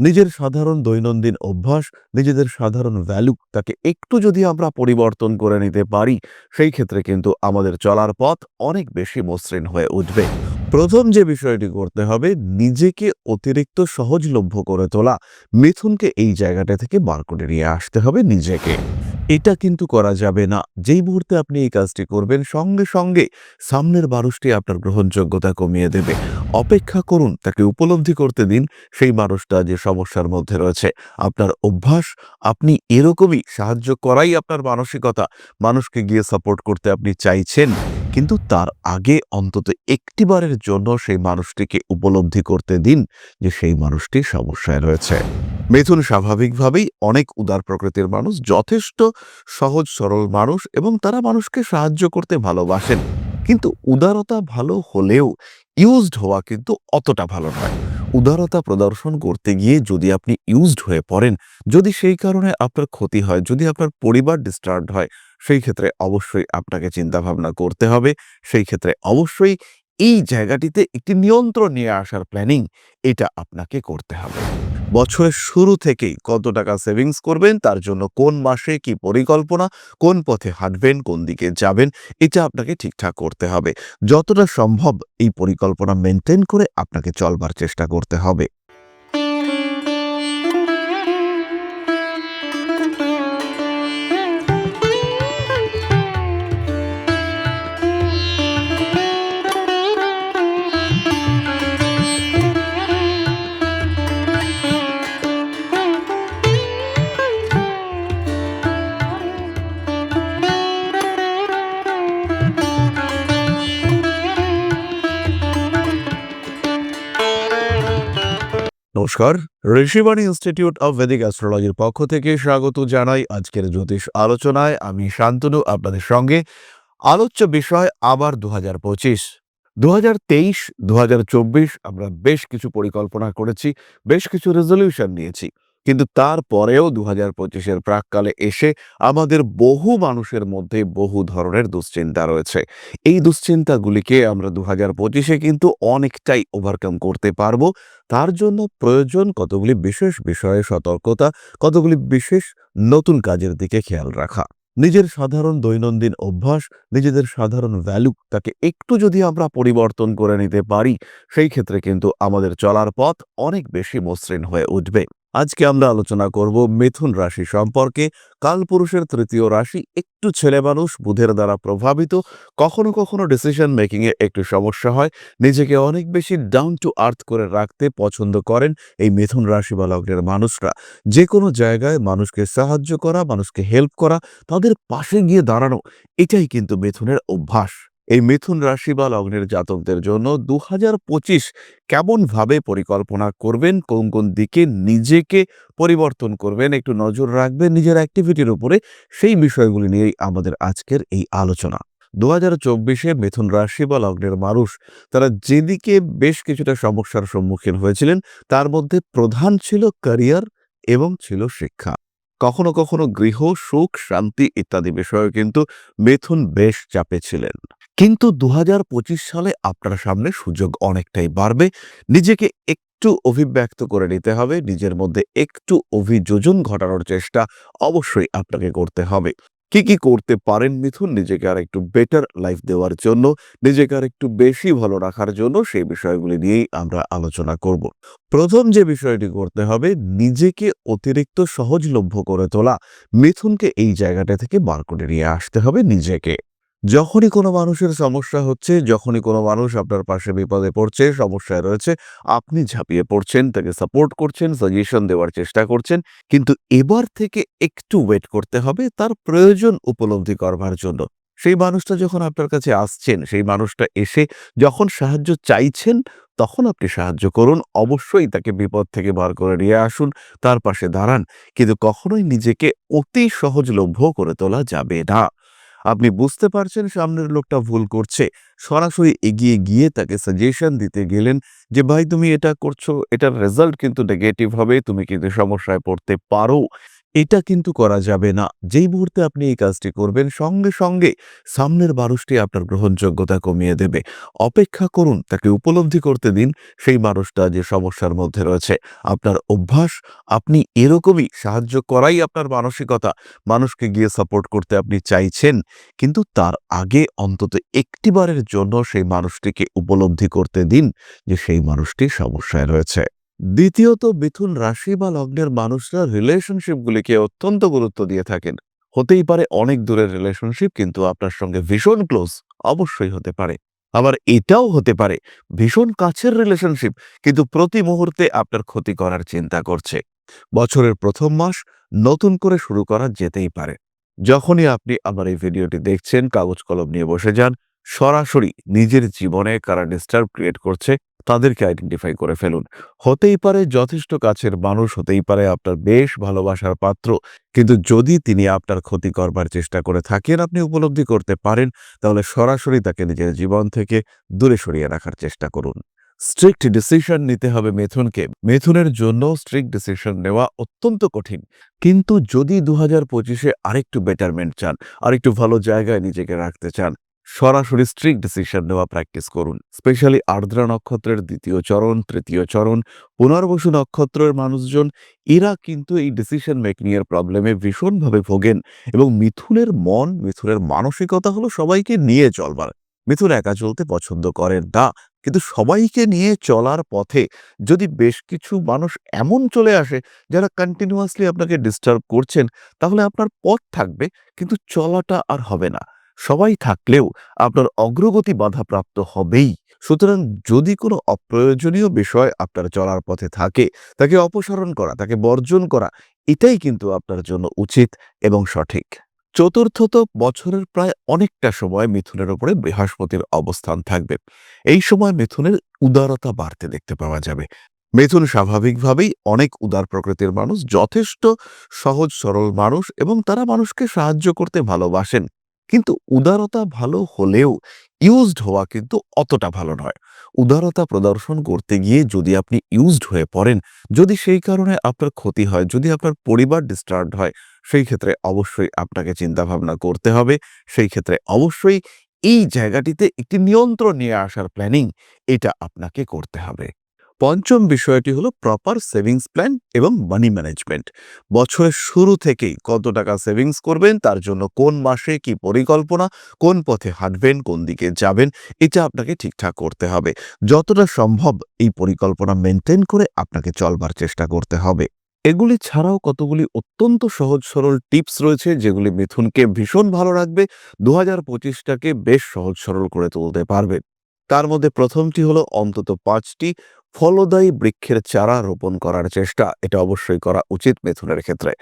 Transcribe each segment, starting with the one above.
নিজের সাধারণ দৈনন্দিন অভ্যাস, নিজেদের সাধারণ ভ্যালু তাকে একটু যদি আমরা পরিবর্তন করে নিতে পারি, সেই ক্ষেত্রে কিন্তু আমাদের চলার পথ অনেক বেশি মসৃণ হয়ে উঠবে। প্রথম যে বিষয়টি করতে হবে, নিজেকে অতিরিক্ত সহজলভ্য করে তোলা। মিথুনকে এই জায়গাটা থেকে বার করে নিয়ে আসতে হবে নিজেকে। এটা কিন্তু করা যাবে না। যেই মুহূর্তে আপনি এই কাজটি করবেন, সঙ্গে সঙ্গে সামনের মানুষটি আপনার গ্রহণযোগ্যতা কমিয়ে দেবে। অপেক্ষা করুন, তাকে উপলব্ধি করতে দিন সেই মানুষটা যে সমস্যার মধ্যে রয়েছে। আপনার অভ্যাস, আপনি এরকমই সাহায্য করাই আপনার মানসিকতা। মানুষকে গিয়ে সাপোর্ট করতে আপনি চাইছেন, কিন্তু তার আগে অন্তত একটিবারের জন্য সেই মানুষটিকে উপলব্ধি করতে দিন যে সেই মানুষটি সমস্যায় রয়েছে। মিথুন স্বাভাবিকভাবেই অনেক উদার প্রকৃতির মানুষ, যথেষ্ট সহজ সরল মানুষ এবং তারা মানুষকে সাহায্য করতে ভালোবাসেন। কিন্তু উদারতা ভালো হলেও ইউজড হওয়া কিন্তু অতটা ভালো নয়। উদারতা প্রদর্শন করতে গিয়ে যদি আপনি ইউজড হয়ে পড়েন, যদি সেই কারণে আপনার ক্ষতি হয়, যদি আপনার পরিবার ডিস্টার্বড হয়, সেই ক্ষেত্রে অবশ্যই আপনাকে চিন্তাভাবনা করতে হবে। সেই ক্ষেত্রে অবশ্যই এই জায়গাটিতে একটি নিয়ন্ত্রণ নিয়ে আসার প্ল্যানিং এটা আপনাকে করতে হবে। বছরের শুরু থেকেই কত টাকা সেভিংস করবেন, তার জন্য কোন মাসে কি পরিকল্পনা, কোন পথে হাঁটবেন, কোন দিকে যাবেন, এটা আপনাকে ঠিকঠাক করতে হবে। যতটা সম্ভব এই পরিকল্পনা মেনটেন করে আপনাকে চলবার চেষ্টা করতে হবে। নমস্কার, ঋষিবাণী ইনস্টিটিউট অব ভেদিক অ্যাস্ট্রোলজির পক্ষ থেকে স্বাগত জানাই আজকের জ্যোতিষ আলোচনায়। আমি শান্তনু আপনাদের সঙ্গে। আলোচ্য বিষয় আবার 2025, 2023, 2024 আমরা বেশ কিছু পরিকল্পনা করেছি, বেশ কিছু রেজলিউশন নিয়েছি, কিন্তু তারপরেও 2025-এর প্রাককালে এসে আমাদের বহু মানুষের মধ্যে বহু ধরনের দুশ্চিন্তা রয়েছে। এই দুশ্চিন্তাগুলিকে আমরা 2025-এ কিন্তু অনেকটাই ওভারকাম করতে পারবো। তার জন্য প্রয়োজন কতগুলি বিশেষ বিষয়ে সতর্কতা, কতগুলি বিশেষ নতুন কাজের দিকে খেয়াল রাখা। নিজের সাধারণ দৈনন্দিন অভ্যাস, নিজেদের সাধারণ ভ্যালু তাকে একটু যদি আমরা পরিবর্তন করে নিতে পারি, সেই ক্ষেত্রে কিন্তু আমাদের চলার পথ অনেক বেশি মসৃণ হয়ে উঠবে। আজকে আমরা আলোচনা করব মিথুন রাশি সম্পর্কে। কালপুরুষের তৃতীয় রাশি, একটু ছেলে মানুষ, বুধের দ্বারা প্রভাবিত, কখনো কখনো ডিসিশন মেকিং এ একটু সমস্যা হয়, নিজেকে অনেক বেশি ডাউন টু আর্থ করে রাখতে পছন্দ করেন এই মিথুন রাশি বা লগ্নের মানুষরা। যে কোনো জায়গায় মানুষকে সাহায্য করা, মানুষকে হেল্প করা, তাদের পাশে গিয়ে দাঁড়ানো, এটাই কিন্তু মিথুনের অভ্যাস। এই মিথুন রাশি বা লগ্নের জাতকদের জন্য 2025 কেমনভাবে পরিকল্পনা করবেন, কোন কোন দিকে নিজেকে পরিবর্তন করবেন, একটু নজর রাখবেন নিজের অ্যাক্টিভিটির উপরে, সেই বিষয়গুলি নিয়েই আমাদের আজকের এই আলোচনা। 2024-এ মিথুন রাশি বা লগ্নের মানুষ তারা যেদিকে বেশ কিছুটা সমস্যার সম্মুখীন হয়েছিলেন, তার মধ্যে প্রধান ছিল ক্যারিয়ার এবং ছিল শিক্ষা। কখনো কখনো গৃহ সুখ, শান্তি ইত্যাদি বিষয়ে কিন্তু মিথুন বেশ চাপে ছিলেন। কিন্তু 2025 সালে আপনার সামনে সুযোগ অনেকটাই বাড়বে। নিজেকে একটু অভিব্যক্ত করে নিতে হবে, নিজের মধ্যে একটু অভিযোজন ঘটানোর চেষ্টা অবশ্যই আপনাকে করতে হবে। কি কি করতে পারেন মিথুন নিজেকে আর একটু বেটার লাইফ দেওয়ার জন্য, নিজেকে আর একটু বেশি ভালো রাখার জন্য, সেই বিষয়গুলি নিয়েই আমরা আলোচনা করব। প্রথম যে বিষয়টি করতে হবে, নিজেকে অতিরিক্ত সহজলভ্য করে তোলা। মিথুনকে এই জায়গাটা থেকে বার করে নিয়ে আসতে হবে নিজেকে। যখনই কোনো মানুষের সমস্যা হচ্ছে, যখনই কোনো মানুষ আপনার পাশে বিপদে পড়ছে, সমস্যায় রয়েছে, আপনি ঝাঁপিয়ে পড়ছেন, তাকে সাপোর্ট করছেন, সাজেশন দেওয়ার চেষ্টা করছেন। কিন্তু এবার থেকে একটু ওয়েট করতে হবে তার প্রয়োজন উপলব্ধি করবার জন্য। সেই মানুষটা যখন আপনার কাছে আসছেন, সেই মানুষটা এসে যখন সাহায্য চাইছেন, তখন আপনি সাহায্য করুন। অবশ্যই তাকে বিপদ থেকে বার করে নিয়ে আসুন, তার পাশে দাঁড়ান। কিন্তু কখনোই নিজেকে অতি সহজলভ্য করে তোলা যাবে না। আপনি বুঝতে পারছেন সামনের লোকটা ভুল করছে, সরাসরি এগিয়ে গিয়ে তাকে সাজেশন দিতে গেলেন যে ভাই তুমি এটা করছো, এটার রেজাল্ট কিন্তু নেগেটিভ হবে, তুমি কিন্তু সমস্যায় পড়তে পারো। এটা কিন্তু করা যাবে না। যেই মুহূর্তে আপনি এই কাজটি করবেন সঙ্গে, সঙ্গে সামনের মানুষটি আপনার গ্রহণযোগ্যতা কমিয়ে দেবে। অপেক্ষা করুন, তাকে উপলব্ধি করতে দিন সেই মানুষটা যে সমস্যার মধ্যে রয়েছে। আপনার অভ্যাস, আপনি এরকমই সাহায্য করাই আপনার মানসিকতা। মানুষকে গিয়ে সাপোর্ট করতে আপনি চাইছেন, কিন্তু তার আগে অন্তত একটিবারের জন্য সেই মানুষটিকে উপলব্ধি করতে দিন যে সেই মানুষটি সমস্যায় রয়েছে। দ্বিতীয়ত, মিথুন রাশি বা লগ্নের মানুষরা রিলেশনশিপগুলিকে অত্যন্ত গুরুত্ব দিয়ে থাকেন। হতেই পারে অনেক দূরের রিলেশনশিপ, কিন্তু আপনার সঙ্গে ভীষণ ক্লোজ, অবশ্যই হতে পারে। আবার এটাও হতে পারে ভীষণ কাছের রিলেশনশিপ, কিন্তু প্রতি মুহূর্তে আপনার ক্ষতি করার চিন্তা করছে। বছরের প্রথম মাস নতুন করে শুরু করা যেতেই পারে। যখনই আপনি আমার এই ভিডিওটি দেখছেন, কাগজ কলম নিয়ে বসে যান, সরাসরি নিজের জীবনে কারা ডিস্টার্ব ক্রিয়েট করছে তাদেরকে আইডেন্টিফাই করে ফেলুন। হতেই পারে যথেষ্ট কাছের মানুষ, হতেই পারে আপনার বেশ ভালোবাসার পাত্র, কিন্তু যদি তিনি আপনার ক্ষতি করবার চেষ্টা করে থাকেন, আপনি উপলব্ধি করতে পারেন, তাহলে সরাসরি তাকে নিজের জীবন থেকে দূরে সরিয়ে রাখার চেষ্টা করুন। স্ট্রিক্ট ডিসিশন নিতে হবে মিথুনকে। মিথুনের জন্য স্ট্রিক্ট ডিসিশন নেওয়া অত্যন্ত কঠিন, কিন্তু যদি 2025-এ আরেকটু বেটারমেন্ট চান, আরেকটু ভালো জায়গায় নিজেকে রাখতে চান, সরাসরি স্ট্রিক্ট ডিসিশন নেওয়া প্র্যাকটিস করুন। স্পেশালি আর্দ্রা নক্ষত্রের দ্বিতীয় চরণ, তৃতীয় চরণ, পুনর্বসু নক্ষত্রের মানুষজন, এরা কিন্তু এই ডিসিশন মেকিং এর প্রবলেমে ভীষণভাবে ভোগেন। এবং মিথুনের মন, মিথুনের মানসিকতা হলো সবাইকে নিয়ে চলবার। মিথুন একা চলতে পছন্দ করেন না, কিন্তু সবাইকে নিয়ে চলার পথে যদি বেশ কিছু মানুষ এমন চলে আসে যারা কন্টিনিউয়াসলি আপনাকে ডিস্টার্ব করছেন, তাহলে আপনার পথ থাকবে, কিন্তু চলাটা আর হবে না। সবাই থাকলেও আপনার অগ্রগতি বাধাপ্রাপ্ত হবেই। সুতরাং যদি কোনো অপ্রয়োজনীয় বিষয় আপনার চলার পথে থাকে, তাকে অপসারণ করা, তাকে বর্জন করা, এটাই কিন্তু আপনার জন্য উচিত এবং সঠিক। চতুর্থত, বছরের প্রায় অনেকটা সময় মিথুনের উপরে বৃহস্পতির অবস্থান থাকবে। এই সময় মিথুনের উদারতা বাড়তে দেখতে পাওয়া যাবে। মিথুন স্বাভাবিকভাবেই অনেক উদার প্রকৃতির মানুষ, যথেষ্ট সহজ সরল মানুষ, এবং তারা মানুষকে সাহায্য করতে ভালোবাসেন। কিন্তু উদারতা ভালো হলেও ইউজড হওয়া কিন্তু অতটা ভালো নয়। উদারতা প্রদর্শন করতে গিয়ে যদি আপনি ইউজড হয়ে পড়েন, যদি সেই কারণে আপনার ক্ষতি হয়, যদি আপনার পরিবার ডিস্টার্বড হয়, সেই ক্ষেত্রে অবশ্যই আপনাকে চিন্তাভাবনা করতে হবে। সেই ক্ষেত্রে অবশ্যই এই জায়গাটিতে একটি নিয়ন্ত্রণ নিয়ে আসার প্ল্যানিং, এটা আপনাকে করতে হবে। পঞ্চম বিষয়টি হলো প্রপার সেভিংস প্ল্যান এবং মানি ম্যানেজমেন্ট। বছরের শুরু থেকেই কত টাকা সেভিংস করবেন, তার জন্য কোন মাসে কি পরিকল্পনা, কোন পথে হাঁটবেন, কোন দিকে যাবেন, এটা আপনাকে ঠিকঠাক করতে হবে। যতটা সম্ভব এই পরিকল্পনা মেনটেন করে আপনাকে চলবার চেষ্টা করতে হবে। এগুলি ছাড়াও কতগুলি অত্যন্ত সহজ সরল টিপস রয়েছে যেগুলি মিথুনকে ভীষণ ভালো রাখবে, 2025টাকে বেশ সহজ সরল করে তুলতে পারবে। তার মধ্যে প্রথমটি হলো অন্তত 5টি ফলদায়ী বৃক্ষের চারা রোপণ করার চেষ্টা। এটা অবশ্যই করা উচিত মিথুনের ক্ষেত্রে।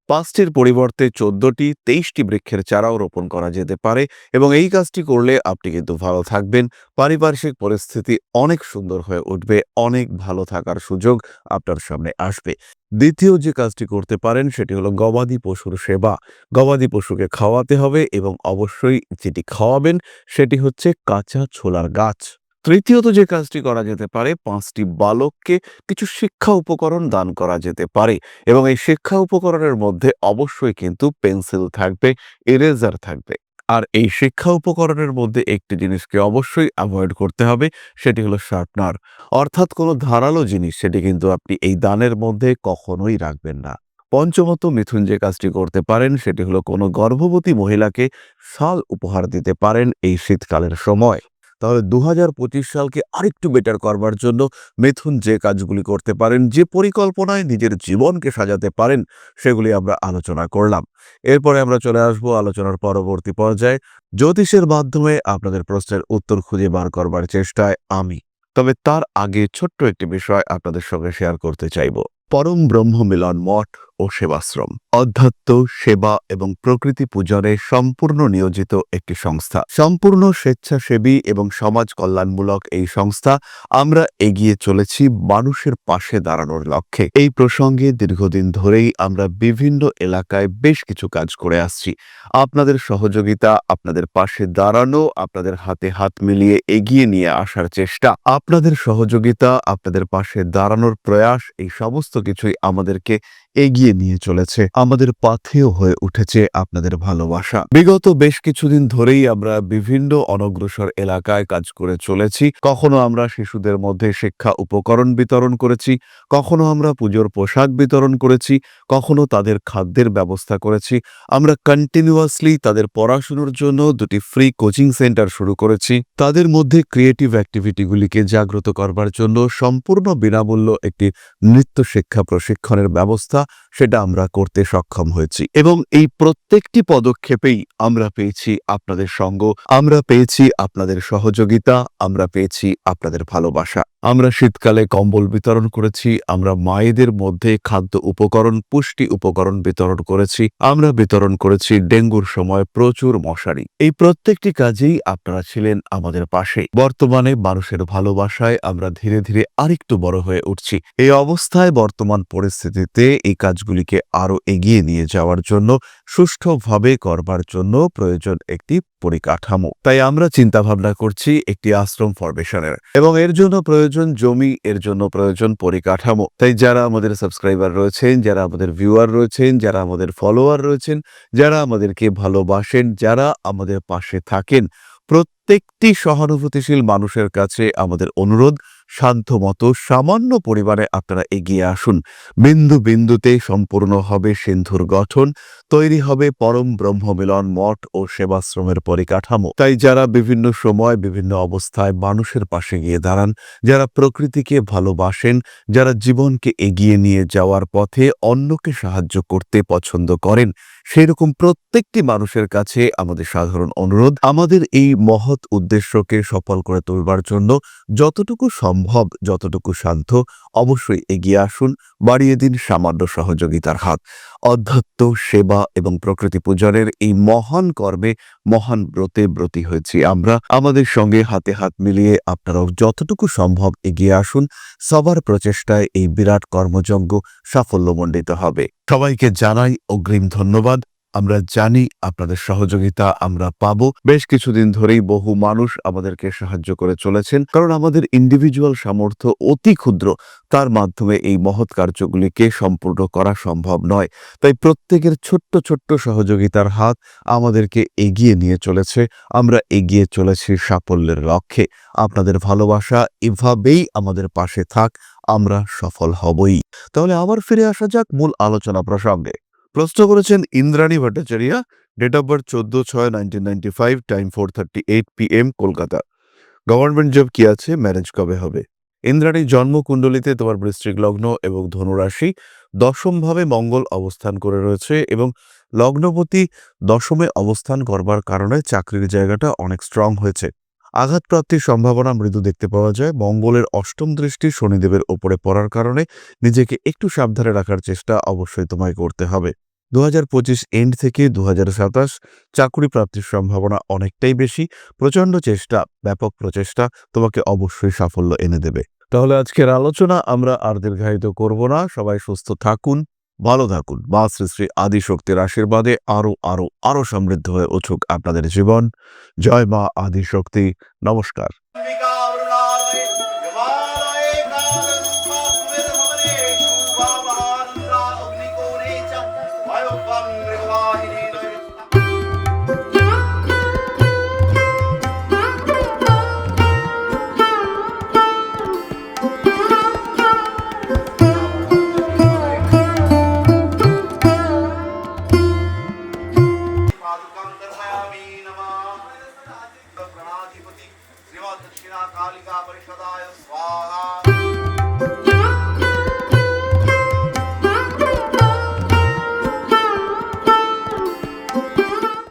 5টির পরিবর্তে 14টি, 23টি বৃক্ষের চারাও রোপণ করা যেতে পারে, এবং এই কাজটি করলে আপনি কিন্তু ভালো থাকবেন। পারিপার্শ্বিক পরিস্থিতি অনেক সুন্দর হয়ে উঠবে, অনেক ভালো থাকার সুযোগ আপনার সামনে আসবে। দ্বিতীয় যে কাজটি করতে পারেন সেটি হলো গবাদি পশুর সেবা। গবাদি পশুকে খাওয়াতে হবে, এবং অবশ্যই যেটি খাওয়াবেন সেটি হচ্ছে কাঁচা ছোলার গাছ। তৃতীয়ত যে কাজটি করা যেতে পারে, 5টি বালককে কিছু শিক্ষা উপকরণ দান করা যেতে পারে, এবং এই শিক্ষা উপকরণের মধ্যে অবশ্যই কিন্তু পেন্সিল থাকবে, ইরেজার থাকবে। আর এই শিক্ষা উপকরণের মধ্যে একটি জিনিসকে অবশ্যই অ্যাভয়েড করতে হবে, সেটি হলো শার্পনার। অর্থাৎ কোনো ধারালো জিনিস সেটি কিন্তু আপনি এই দানের মধ্যে কখনোই রাখবেন না। পঞ্চমত, মিথুন যে কাজটি করতে পারেন সেটি হলো কোনো গর্ভবতী মহিলাকে শাল উপহার দিতে পারেন এই শীতকালের সময়। তাহলে 2025 সালকে আরেকটু বেটার করবার জন্য মিথুন যে কাজগুলি করতে পারেন, যে পরিকল্পনায় নিজের জীবনকে সাজাতে পারেন, সেগুলি আমরা আলোচনা করলাম। এরপরে আমরা চলে আসবো আলোচনার পরবর্তী পর্যায়ে। জ্যোতিষের মাধ্যমে আপনাদের প্রশ্নের উত্তর খুঁজে বার করবার চেষ্টায় আমি। তবে তার আগে ছোট্ট একটি বিষয় আপনাদের সঙ্গে শেয়ার করতে চাইব। পরম ব্রহ্ম মিলন মঠ ও সেবাশ্রম অধ্যাত্ম, সেবা এবং প্রকৃতি পূজনে সম্পূর্ণ নিয়োজিত একটি সংস্থা। সম্পূর্ণ স্বেচ্ছাসেবী এবং সমাজ কল্যাণমূলক এই সংস্থা। আমরা এগিয়ে চলেছি মানুষের পাশে দাঁড়ানোর লক্ষ্যে। এই প্রসঙ্গে দীর্ঘদিন ধরেই আমরা বিভিন্ন এলাকায় বেশ কিছু কাজ করে আসছি। আপনাদের সহযোগিতা, আপনাদের পাশে দাঁড়ানো, আপনাদের হাতে হাত মিলিয়ে এগিয়ে নিয়ে আসার চেষ্টা, আপনাদের সহযোগিতা, আপনাদের পাশে দাঁড়ানোর প্রয়াস, এই সমস্ত কিছুই আমাদেরকে এগিয়ে এগিয়ে নিয়ে চলেছে। আমাদের পাথেয় হয়ে উঠেছে আপনাদের ভালোবাসা। বিগত বেশ কিছুদিন ধরেই আমরা বিভিন্ন অনগ্রসর এলাকায় কাজ করে চলেছি। কখনো আমরা শিশুদের মধ্যে শিক্ষা উপকরণ বিতরণ করেছি, কখনো আমরা পুজোর পোশাক বিতরণ করেছি, কখনো তাদের খাদ্যের ব্যবস্থা করেছি। আমরা কন্টিনিউয়াসলি তাদের পড়াশুনোর জন্য 2টি ফ্রি কোচিং সেন্টার শুরু করেছি। তাদের মধ্যে ক্রিয়েটিভ অ্যাক্টিভিটিগুলিকে জাগ্রত করবার জন্য সম্পূর্ণ বিনামূল্য একটি নৃত্য শিক্ষা প্রশিক্ষণের ব্যবস্থা সেটা আমরা করতে সক্ষম হয়েছি। এবং এই প্রত্যেকটি পদক্ষেপেই আমরা পেয়েছি আপনাদের সঙ্গ, আমরা পেয়েছি আপনাদের সহযোগিতা, আমরা পেয়েছি আপনাদের ভালোবাসা। আমরা শীতকালে কম্বল বিতরণ করেছি, আমরা মায়েদের মধ্যে খাদ্য উপকরণ, পুষ্টি উপকরণ বিতরণ করেছি, আমরা বিতরণ করেছি ডেঙ্গুর সময় প্রচুর মশারি। এই প্রত্যেকটি কাজেই আপনারা ছিলেন আমাদের পাশে। বর্তমানে মানুষের ভালোবাসায় আমরা ধীরে ধীরে আরেকটু বড় হয়ে উঠছি। এই অবস্থায় বর্তমান পরিস্থিতিতে এই কাজগুলিকে আরো এগিয়ে নিয়ে যাওয়ার জন্য, সুষ্ঠুভাবে করবার জন্য প্রয়োজন একটি পরিকাঠামো। তাই আমরা চিন্তা ভাবনা করছি একটি আশ্রম ফরমেশনের, এবং এর জন্য প্রয়োজন জমি, এর জন্য প্রয়োজন পরিকাঠামো। তাই যারা আমাদের সাবস্ক্রাইবার রয়েছেন, যারা আমাদের ভিউয়ার রয়েছেন, যারা আমাদের ফলোয়ার রয়েছেন, যারা আমাদেরকে ভালোবাসেন, যারা আমাদের পাশে থাকেন, প্রত্যেকটি সহানুভূতিশীল মানুষের কাছে আমাদের অনুরোধ, সাধ্যমতো সামান্য পরিমাণে আপনারা এগিয়ে আসুন। বিন্দু বিন্দুতে সম্পূর্ণ হবে সিন্ধুর গঠন, তৈরি হবে পরম ব্রহ্মমিলন মঠ ও সেবাশ্রমের পরিকাঠামো। তাই যারা বিভিন্ন সময় বিভিন্ন অবস্থায় মানুষের পাশে গিয়ে দাঁড়ান, যারা প্রকৃতিকে ভালোবাসেন, যারা জীবনকে এগিয়ে নিয়ে যাওয়ার পথে অন্যকে সাহায্য করতে পছন্দ করেন, সেরকম প্রত্যেকটি মানুষের কাছে আমাদের সাধারণ অনুরোধ, আমাদের এই মহৎ উদ্দেশ্যকে সফল করে তুলবার জন্য যতটুকু সম্ভব, যতটুকু সাধ্য অবশ্যই এগিয়ে আসুন, বাড়িয়ে দিন সামান্য সহযোগিতার হাত। অধ্যাত্ম, সেবা এবং প্রকৃতি পূজনের এই মহান কর্মে, মহান ব্রতে ব্রতী হয়েছি আমরা। আমাদের সঙ্গে হাতে হাত মিলিয়ে আপনারাও যতটুকু সম্ভব এগিয়ে আসুন। সবার প্রচেষ্টায় এই বিরাট কর্মযজ্ঞ সাফল্যমণ্ডিত হবে। সবাইকে জানাই অগ্রিম ধন্যবাদ। আমরা জানি আপনাদের সহযোগিতা আমরা পাবো। বেশ কিছুদিন ধরেই বহু মানুষ আমাদেরকে সাহায্য করে চলেছেন, কারণ আমাদের ইন্ডিভিজুয়াল সামর্থ্য অতি ক্ষুদ্র, তার মাধ্যমে এই মহৎ কার্যগুলিকে সম্পূর্ণ করা সম্ভব নয়। তাই প্রত্যেকের ছোট্ট ছোট্ট সহযোগিতার হাত আমাদেরকে এগিয়ে নিয়ে চলেছে। আমরা এগিয়ে চলেছি সাফল্যের লক্ষ্যে। আপনাদের ভালোবাসা এভাবেই আমাদের পাশে থাক, আমরা সফল হবই। তাহলে আবার ফিরে আসা যাক মূল আলোচনা প্রসঙ্গে। প্রশ্ন করেছেন Indrani Bhattacharya, date of birth 14/6/1995, time 4:38 PM, Kolkata. Government job কি আছে, ম্যারেজ কবে হবে? ইন্দ্রাণীর জন্মকুণ্ডলিতে তোমার বৃশ্চিক লগ্ন এবং ধনুরাশি, দশমভাবে মঙ্গল অবস্থান করে রয়েছে, এবং লগ্নপতি দশমে অবস্থান করবার কারণে চাকরির জায়গাটা অনেক স্ট্রং হয়েছে। আঘাতপ্রাপ্তির সম্ভাবনা মৃদু দেখতে পাওয়া যায়। মঙ্গলের অষ্টম দৃষ্টি শনিদেবের ওপরে পড়ার কারণে নিজেকে একটু সাবধানে রাখার চেষ্টা অবশ্যই তোমায় করতে হবে। 2025 এন্ড থেকে 2027 চাকরি প্রাপ্তির সম্ভাবনা অনেকটাই বেশি। প্রচণ্ড চেষ্টা, ব্যাপক প্রচেষ্টা তোমাকে অবশ্যই সাফল্য এনে দেবে। তাহলে আজকের আলোচনা আমরা আর দীর্ঘায়িত করব না। সবাই সুস্থ থাকুন, ভালো থাকুন। মা শ্রী শ্রী আদিশক্তির আশীর্বাদে আরো আরো আরো সমৃদ্ধ হয়ে উঠুক আপনাদের জীবন। জয় মা আদিশক্তি। নমস্কার।